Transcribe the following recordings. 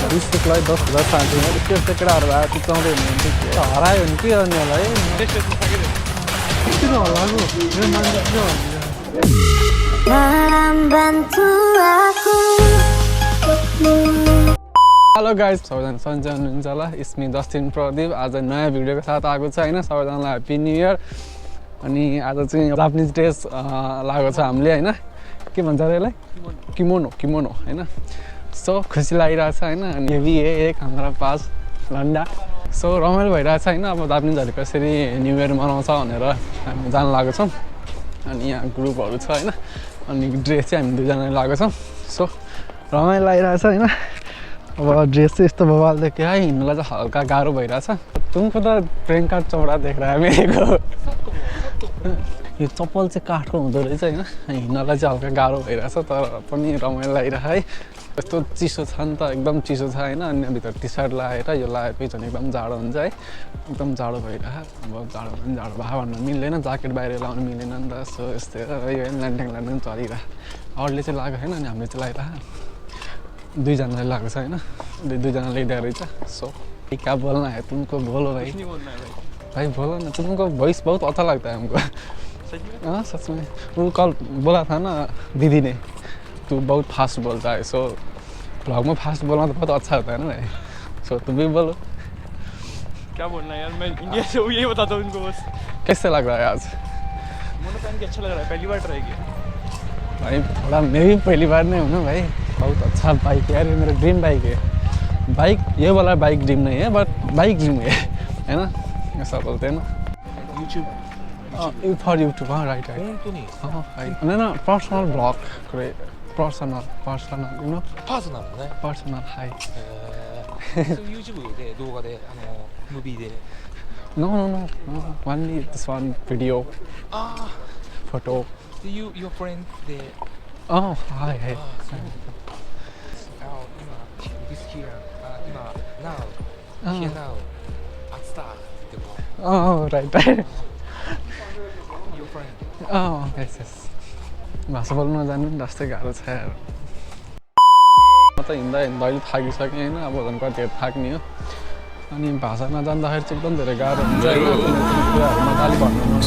डिस्ट्रिक्टलाई 10,000 साथी त्यो चाहिँ केटाहरू आएर चिप्लाउँदै हुनुहुन्थ्यो हरायो भने के गर्ने होला है हेलो गाइज सबैजना सन्चै हुनुहुन्छ होला इस्मी जस्टिन प्रदीप आज नयाँ भिडियोको साथ आएको छ होइन सबैजनालाई ह्याप्पी न्यू इयर अनि आज चाहिँ जापानिज ड्रेस लगाएको छ हामीले होइन के भन्छ अरे यसलाई किमोनो किमोनो होइन सो खुसी लागिरहेको छ होइन अनि हेभी एक हाम्रो पास लन्डा सो रमाइलो भइरहेको छ होइन अब जापानिजहरूले कसरी न्यू इयर मनाउँछ भनेर हामी जान लागेको छौँ अनि यहाँ ग्रुपहरू छ होइन अनि ड्रेस चाहिँ हामी दुईजनाले लगाएको छौँ सो रमाइलो लागिरहेको छ होइन अब ड्रेस चाहिँ यस्तो बवाल देख्यो है हिँड्नुलाई चाहिँ हल्का गाह्रो भइरहेछ तुमको त प्रियङ्का चौडा देखेर मेरेको यो चप्पल चाहिँ काठको हुँदो रहेछ होइन हिँड्नलाई चाहिँ हल्का गाह्रो भइरहेछ तर पनि रमाइलो लागिरहेछ है यस्तो चिसो छ नि त एकदम चिसो छ होइन अनि भित्र टी सर्ट लगाएर यो लगाएपछि झन् एकदम जाडो हुन्छ है एकदम जाडो भइरहेछ अब जाडो पनि जाडो भयो भन्न मिल्दैन ज्याकेट बाहिर लगाउनु मिलेन नि त सो यस्तै यो ल्यान्ड्याङ ल्यान्ड्याङ चलिरहेछ अरूले चाहिँ लगाएको छैन अनि हामीले चाहिँ लगाइरहेछ दुईजनाले लगाएको छ होइन दुईजना लिइदिएको रहेछ सो क्या बोलना है तुमको बोलो भाई भाई बोलो ना तुमको वॉइस बहुत अच्छा लगता है हमको हाँ सच में वो कल बोला था ना दीदी ने तू बहुत फास्ट बोलता है सो ब्लॉग में फास्ट बोलना तो बहुत अच्छा होता है ना भाई सो तुम भी बोलो क्या बोलना है यार मैं इंडिया से हूँ यही बताता हूँ उनको बस कैसे लग रहा है आज मोनो पहन के अच्छा लग रहा है पहली बार ट्राई किया भाई थोड़ा मैं भी पहली बार नहीं हूँ ना भाई बहुत अच्छा बाइक है यार ये मेरा ड्रीम बाइक है बाइक ये वाला बाइक ड्रीम नहीं है बट बाइक ड्रीम है ना ऐसा बोलते हैं ना यूट्यूब फॉर यूट्यूब हाँ राइट राइट हाँ राइट ना personal blog personal you know पर्सनलね पर्सनल हाई YouTube で動画でムービーで no only this one video photo your friend で oh hi hey this here 今 now here now at start でも oh right your friend oh yes भाषा बोल्नु नजान्नु नि जस्तै गाह्रो छ यार म त हिँड्दा अहिले थाकिसकेँ होइन अब झन् कतिहरू थाक्ने हो अनि भाषा नजान्दाखेरि चाहिँ एकदम धेरै गाह्रो हुन्छ कुराहरू मजाले भन्नु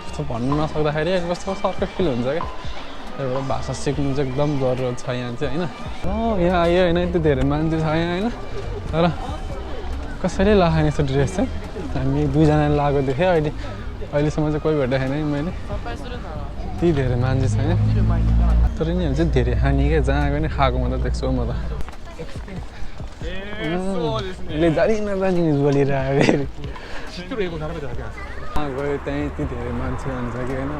कस्तो भन्नु नसक्दाखेरि कस्तो सर्कै फिल हुन्छ क्या त्यही भएर भाषा सिक्नु चाहिँ एकदम जरुरत छ यहाँ चाहिँ होइन यहाँ आयो होइन यति धेरै मान्छे छ यहाँ होइन तर कसैले लगाएन यस्तो ड्रेस चाहिँ हामी दुईजनाले लगाएको देखेँ अहिलेसम्म चाहिँ कोही भेटेको छैन मैले यति धेरै मान्छे छैन तर यिनीहरू चाहिँ धेरै खाने क्या जहाँ गयो नि खाएको मात्रै देख्छु म त यसले जानी नजानी बोलिरहेको गयो त्यहीँ यति धेरै मान्छे हुन्छ कि होइन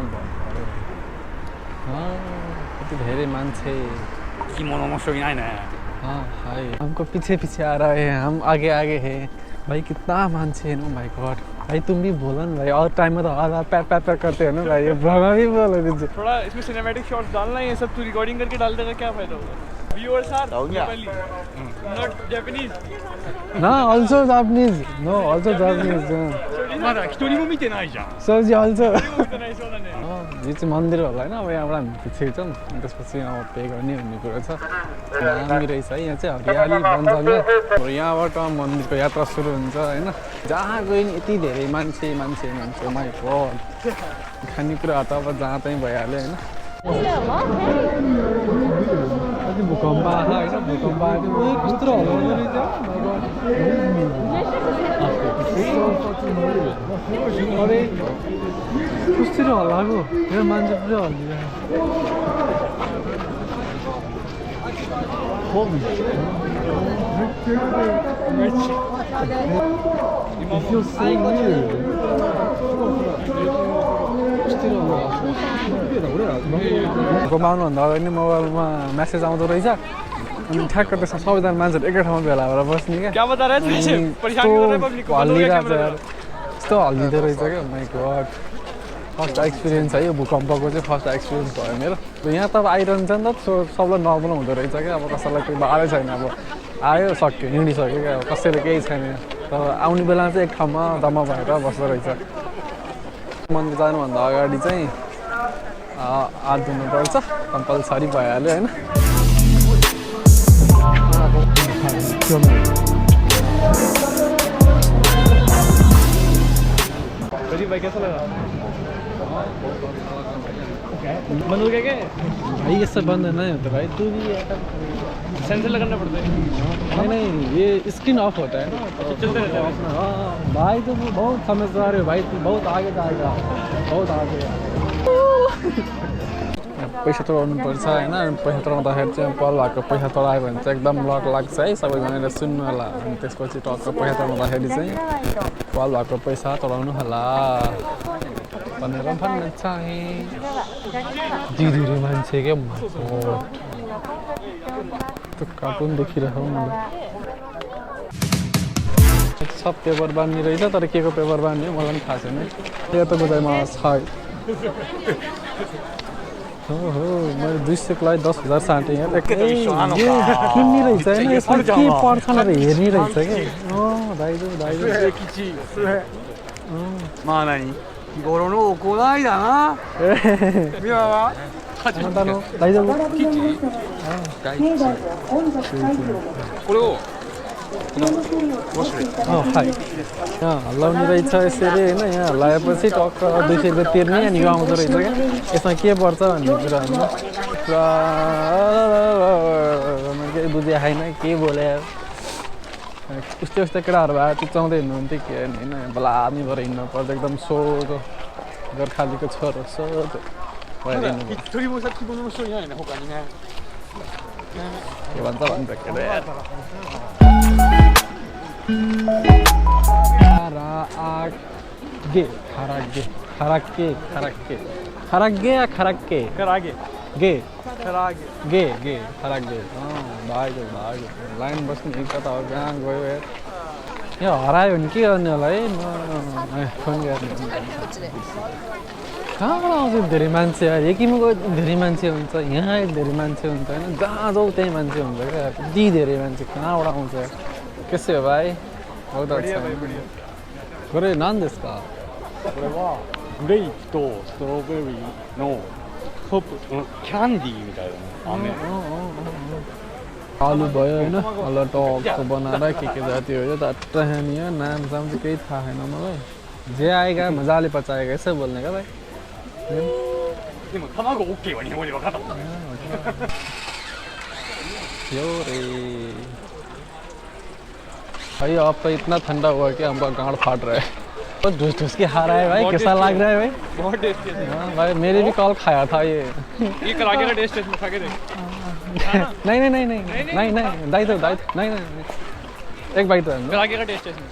यति धेरै मान्छे हाँ हाय हमको पीछे पीछे आ रहा है हम आगे आगे है भाई कितना मानसे है ना माय गॉड भाई तुम भी बोलो ना भाई और टाइम में तो आधा पैर पैर पैर करते हो ना भाई ये ब्लॉग में भी बोलो दीजिए थोड़ा इसमें सिनेमैटिक शॉट्स डालना है ये सब तू रिकॉर्डिंग करके डाल देगा क्या फायदा होगा व्यूअर्स आर नॉट जापानीज ना also Japanese no also Japanese まだ一人も見てないじゃん so जी आल्सो 一人も見てないそうだね यो चाहिँ मन्दिर होला होइन अब यहाँबाट हामी छिर्छौँ त्यसपछि अब पे गर्ने भन्ने कुरा छ दामी रहेछ है यहाँ चाहिँ हरियाली वन जङ्गल यहाँबाट मन्दिरको यात्रा सुरु हुन्छ होइन जहाँ गयो नि यति धेरै मान्छे माई गड खानेकुराहरू त अब जहाँ चाहिँ भइहाल्यो होइन अझै भूकम्प आएको होइन भूकम्प आएको कस्तो हल्लाउँदो रहेछ अरे कसरी हल्लाएको यहाँ मान्छे पुरै हल्लिरहेको घुमाउनुभन्दा अगाडि नै मोबाइलमा मेसेज आउँदो रहेछ अनि ठ्याक्क त्यसमा सबैजना मान्छेहरू एकै ठाउँमा भेला भएर बस्ने क्या यस्तो हल्लिँदो रहेछ क्या माइ गड फर्स्ट एक्सपिरियन्स है यो भूकम्पको चाहिँ फर्स्ट एक्सपिरियन्स भयो मेरो यहाँ त अब आइरहन्छ नि त सबलाई नर्मल हुँदो रहेछ क्या अब कसैलाई केही भएकै छैन अब आयो सक्यो हिँडिसक्यो क्या अब कसैले केही छैन तर आउने बेलामा चाहिँ एक ठाउँमा जम्मा भएर बस्दो रहेछ मन्दिर जानुभन्दा अगाडि चाहिँ हात धुनुपर्छ कम्पलसरी भइहाल्यो होइन भाई कैसा लगा बंद हो गया क्या भाई ये सब बंद नहीं होता भाई तू भी सेंसर लगाना पड़ता है नहीं ये स्क्रीन ऑफ होता है ना चलते रहता है भाई तो बहुत समझदार है भाई तू बहुत आगे जाएगा बहुत आगे पैसा तोड्नुपर्छ होइन पैसा तोड्दाखेरि चाहिँ पल भएको पैसा तोडायो भने चाहिँ एकदम लक लाग्छ है सबैजनाले सुन्नु होला अनि त्यसपछि टक्क पैसा तोड्दाखेरि चाहिँ पल भएको पैसा तोडाउनु होला भनेर भन्न चाहे दिदी मान्छे क्या त्यो कार्टुन देखिरहेको मैले सब पेपर बान्ने रहेछ तर के को पेपर बान्ने मलाई पनि थाहा छैन यो त बुझाइमा छ हो मैले 200 को लागि 10,000 साटेँ यार किन्ने रहेछ होइन यसमा के पर्छ भनेर हेर्ने रहेछ क्या दाइजो 이거로는 오고나이잖아. 미안하. 다이죠. 그리고 हाई यहाँ हल्लाउने रहेछ यसरी होइन यहाँ हल्लाएपछि टक्क 200 रुपियाँ तिर्ने अनि यो आउँदो रहेछ क्या यसमा के पर्छ भन्ने कुरा होइन पुरा केही बुझे छैन के बोले उस्तै उस्तै केटाहरू भए चिच्याउँदै हिँड्नुहुन्थ्यो के होइन बलामी भएर हिँड्नु पर्छ एकदम सोझो गोर्खालीको छोरो सोझो भएर हिँड्नु के भन्छ केटा खरागे या खरागे गे खरागे भाग्यो लाइन बस्ने कता हो कहाँ गयो यार यहाँ हरायो भने के गर्ने होला है फोन गर्ने कहाँबाट आउँछ धेरै मान्छे एकिमा गयो धेरै मान्छे हुन्छ यहाँ धेरै मान्छे हुन्छ होइन जहाँ जाउँ त्यही मान्छे हुन्छ क्या यति धेरै मान्छे कहाँबाट आउँछ कैसे हो भाई बहुत अच्छा गरे नान देशका これはグレープとストロベリーのホップキャンディーみたいな飴 आलु भयो होइन अलि टक्क बनाएर के जाति हो यो त ट्रानी हो नाम साम चाहिँ केही थाहा छैन मलाई जे आएगा मजाले पचाएगा यसो बोल्ने क्या भाइ でも卵 OK は日本語で分かった यो रे भाई अब तो इतना ठंडा हुआ कि हमका गांड फाट रहा है तो ढूस ढूस के खा रहा है भाई कैसा लग रहा है भाई बहुत टेस्टी है भाई मेरे भी कल खाया था ये करागे का टेस्ट है खा के देख नहीं दाई तो नहीं एक बाइट तो करागे का टेस्ट है इसमें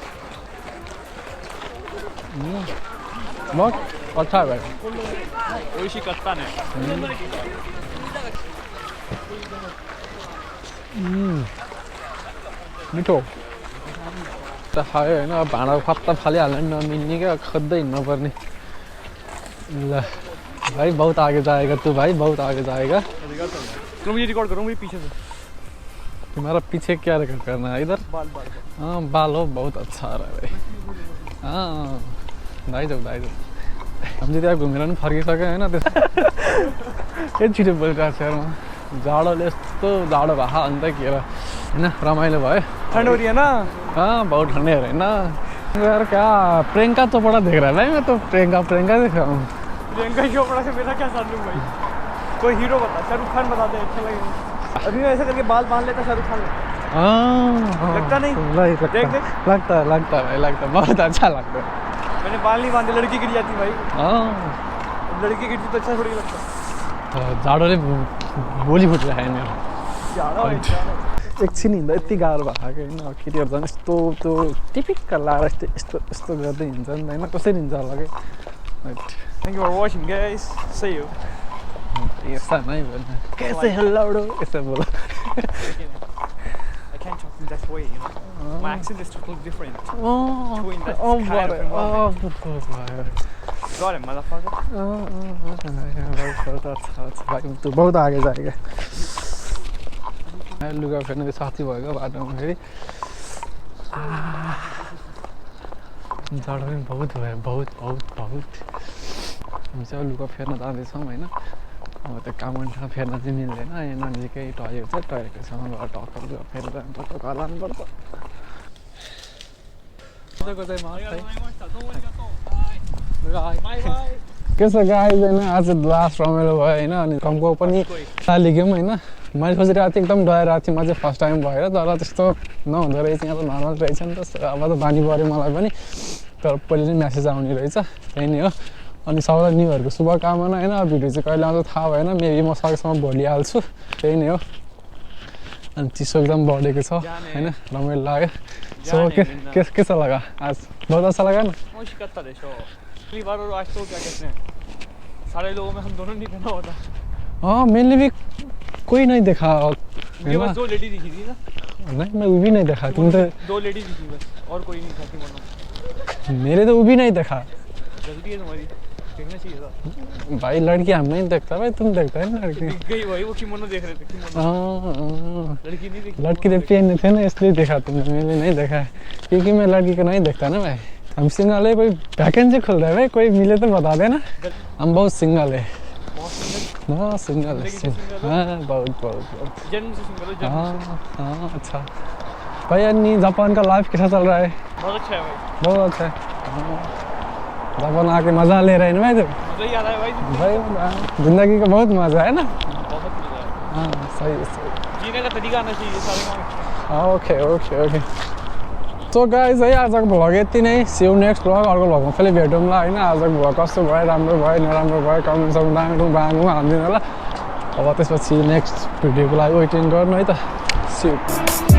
बहुत अच्छा है भाई ओइशी कत्ता ने मिठो त खायो होइन अब भाँडा खत्ता फालिहाल्यो नि नमिल्ने क्या खोज्दै हिँड्नुपर्ने ल भाई बहुत आगे जाएगा तू भाई बहुत आगे जाएगा तुम ये रिकॉर्ड करो मुझे पीछे से तुम्हारा पीछे क्या रिकॉर्ड करना है इधर हाँ बाल हो बहुत अच्छा आ रहा है भाई हाँ दाइजाऊ हम चाहिँ त्यहाँ घुमेर पनि फर्किसक्यो होइन त्यो छिटो बोलिरहेको छ यार जाडोले यस्तो जाडो भएको अन्त के होइन रमाइलो भयो ठंड हो रही है ना हाँ बहुत ठंडे हो रहे ना यार क्या प्रियंका चोपड़ा देख रहा है भाई मैं तो प्रियंका देख रहा हूँ प्रियंका चोपड़ा से मेरा क्या सालूम भाई कोई हीरो बता शाहरुख खान बता दे अच्छा लगेगा अभी मैं ऐसे करके बाल बांध लेता शाहरुख खान लगता नहीं लगता है बहुत अच्छा लगता है मैंने बाल नहीं बांधे लड़की गिर जाती भाई लड़की गिरती तो अच्छा थोड़ी लगता जाडोले बोली फुट रहा है मेरो एकछिन हिँड्दा यति गाह्रो भएको होइन अब केटीहरू झन् यस्तो त्यो टिपिकल लगाएर यस्तो गर्दै हिँड्छ नि होइन कसरी हिँड्छ होला कि thank you for watching guys see you ऐसा नहीं बोलना कैसे हेलो ऐसा बोलो I can't talk in that way, you know. My accent is totally different. Got it, motherfucker. भाइ तू बहुत आगे जाएगा लुगा फेर्ने साथी भएको बाटोमा फेरि जाडो पनि बहुत भयो बहुत हामी चाहिँ लुगा फेर्न जाँदैछौँ होइन अब त्यो काममा फेर्न चाहिँ मिल्दैन यहाँ नजिकै टोयलेट छ टोयलेटको सँग गएर टक्कर फेरेर जानुपर्छ घर लानुपर्छ के छ गाइज होइन आज लास्ट रमाइलो भयो होइन अनि कमको पनि लिग्यौँ होइन मैले सोचिरहेको थिएँ एकदम डराइरहेको थिएँ म चाहिँ फर्स्ट टाइम भएर तर त्यस्तो नहुँदो रहेछ यहाँ त नर्मल रहेछ नि त अब त बानी पऱ्यो मलाई पनि तर पहिले चाहिँ म्यासेज आउने रहेछ त्यही नै हो अनि सबैलाई न्यु इयरको शुभकामना होइन भिडियो चाहिँ कहिले आउँछ थाहा भएन मेबी म सकेसम्म भोलि हाल्छु त्यही नै हो अनि चिसो एकदम बढेको छ होइन रमाइलो लाग्यो सो के छ लगा आज बहुत अच्छा लगा ना पिछली बार और आज तो क्या कहते हैं सारे लोगों में हम दोनों नहीं पहना होता हाँ मैंने भी कोई नहीं देखा मुझे बस 2 लेडी दिखी थी ना नहीं मैं वो भी नहीं देखा तुम तो 2 लेडी दिखी बस और कोई नहीं था कि मेरे तो वो भी नहीं देखा गलती है तुम्हारी देखना चाहिए था भाई लड़की हम नहीं देखता भाई तुम देखता है ना लड़की दिख गई भाई वो किमोनो देख रहे थे किमोनो हाँ लड़की नहीं देखी लड़की तो पहने थे ना इसलिए देखा तुमने मैंने नहीं देखा है क्योंकि मैं लड़की को नहीं देखता ना भाई हम सिंगल है कोई वैकेंसी खुल रहा है भाई कोई मिले तो बता देना हम बहुत सिंगल है हाँ सिंगल है हाँ बहुत जन्म से सिंगल हो हाँ अच्छा भाई अन्नी जापान का लाइफ कैसा चल रहा है बहुत अच्छा है भाई बहुत अच्छा है जापान आके मज़ा ले रहे हैं ना भाई तो मज़ा ही आ रहा है भाई जिंदगी का बहुत मज़ा है ना बहुत मज़ा है हाँ सही जीने का तरीका आना चाहिए सारे काम हाँ ओके सो गाइज है आजको भ्लग यति नै सिउ नेक्स्ट भ्लग अर्को भ्लगमा फेरि भेटौँला होइन आजको भ्लग कस्तो भयो राम्रो भयो नराम्रो भयो कमेन्ट समेन्ट बाँड्नु हालिदिनु होला अब त्यसपछि नेक्स्ट भिडियोको लागि वेटिङ गर्नु है त सिउ